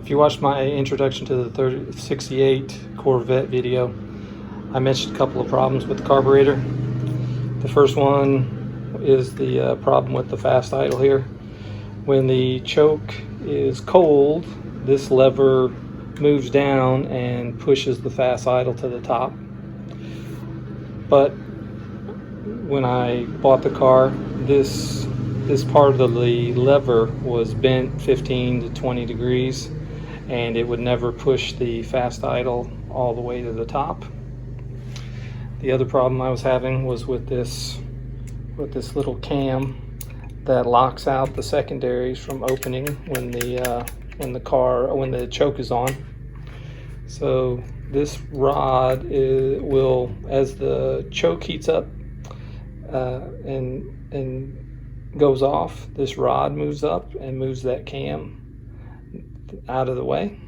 If you watched my introduction to the 68 Corvette video, I mentioned a couple of problems with the carburetor. The first one is the problem with the fast idle here. When the choke is cold, this lever moves down and pushes the fast idle to the top. But when I bought the car, this part of the lever was bent 15 to 20 degrees, and it would never push the fast idle all the way to the top. The other problem I was having was with this little cam that locks out the secondaries from opening when the choke is on. So this rod will, as the choke heats up and goes off, this rod moves up and moves that cam out of the way.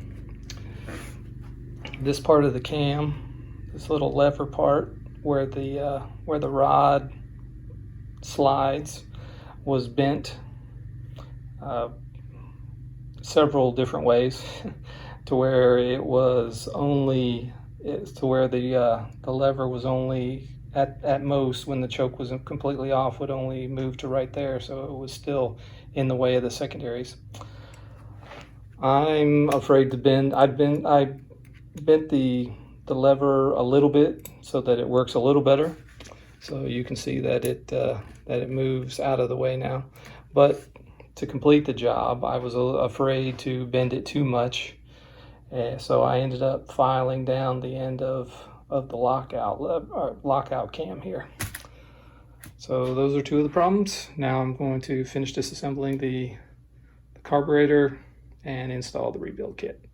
This part of the cam, this little lever part where the rod slides, was bent several different ways to where it was only the lever was only at most, when the choke wasn't completely off, would only move to right there, so it was still in the way of the secondaries. I'm afraid to bend. I bent the lever a little bit so that it works a little better. So you can see that it moves out of the way now. But to complete the job, I was afraid to bend it too much, so I ended up filing down the end of the lockout cam here. So those are two of the problems. Now I'm going to finish disassembling the carburetor and install the rebuild kit.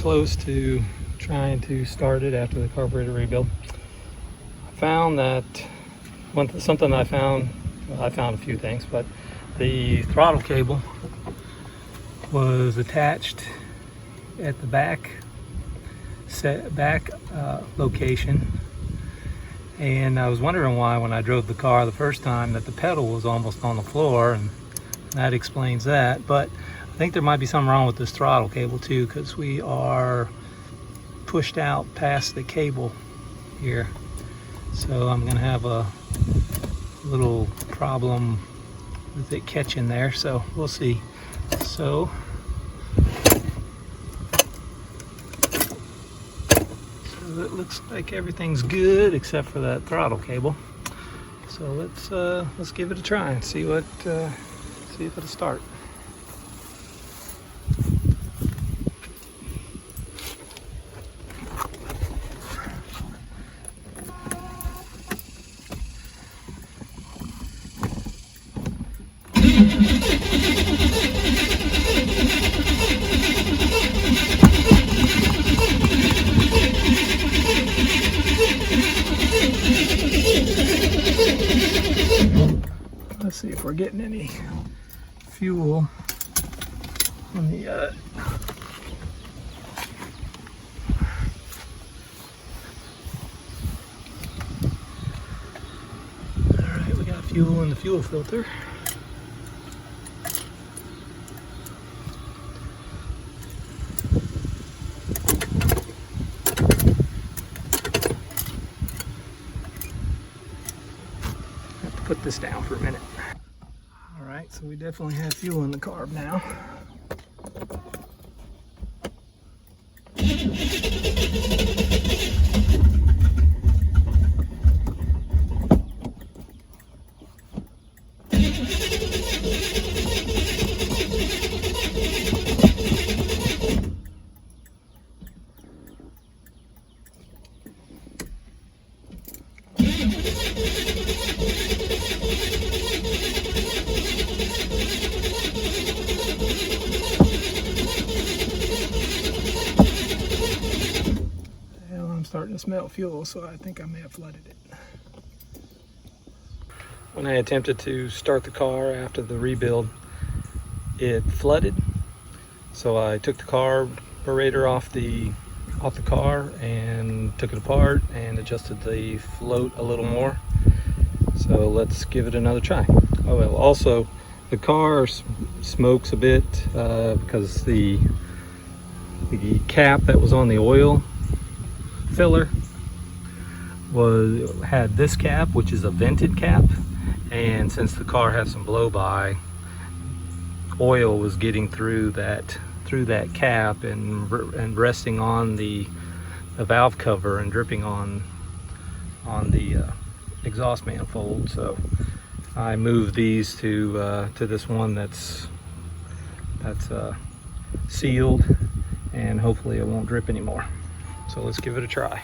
close to trying to start it after the carburetor rebuild. I found that something I found a few things, but the throttle cable was attached at the back location, and I was wondering why when I drove the car the first time that the pedal was almost on the floor, and that explains that. But I think there might be something wrong with this throttle cable too, because we are pushed out past the cable here, so I'm gonna have a little problem with it catching there, so we'll see. So it looks like everything's good except for that throttle cable. So let's give it a try and see if it'll start. Let's see if we're getting any fuel on the Alright, we got fuel in the fuel filter. Put this down for a minute. All right, so we definitely have fuel in the carb now. Starting to smell fuel, so I think I may have flooded it. When I attempted to start the car after the rebuild, it flooded, so I took the carburetor off the car and took it apart and adjusted the float a little more. So let's give it another try. Oh well, also the car smokes a bit because the cap that was on the oil filler had this cap, which is a vented cap, and since the car had some blow by, oil was getting through that cap and resting on the valve cover and dripping on the exhaust manifold. So I moved these to this one that's sealed, and hopefully it won't drip anymore. So let's give it a try.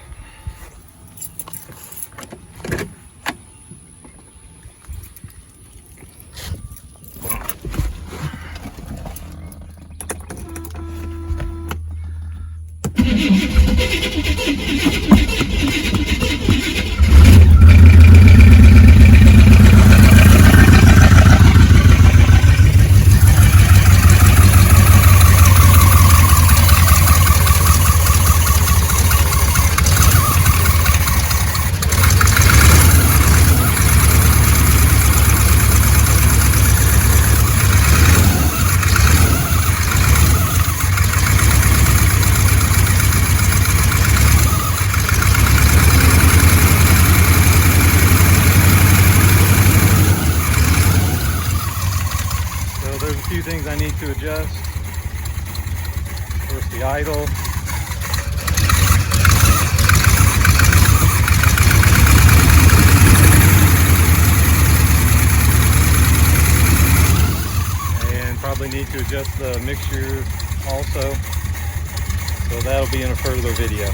Few things I need to adjust. First, the idle. And probably need to adjust the mixture also. So that'll be in a further video.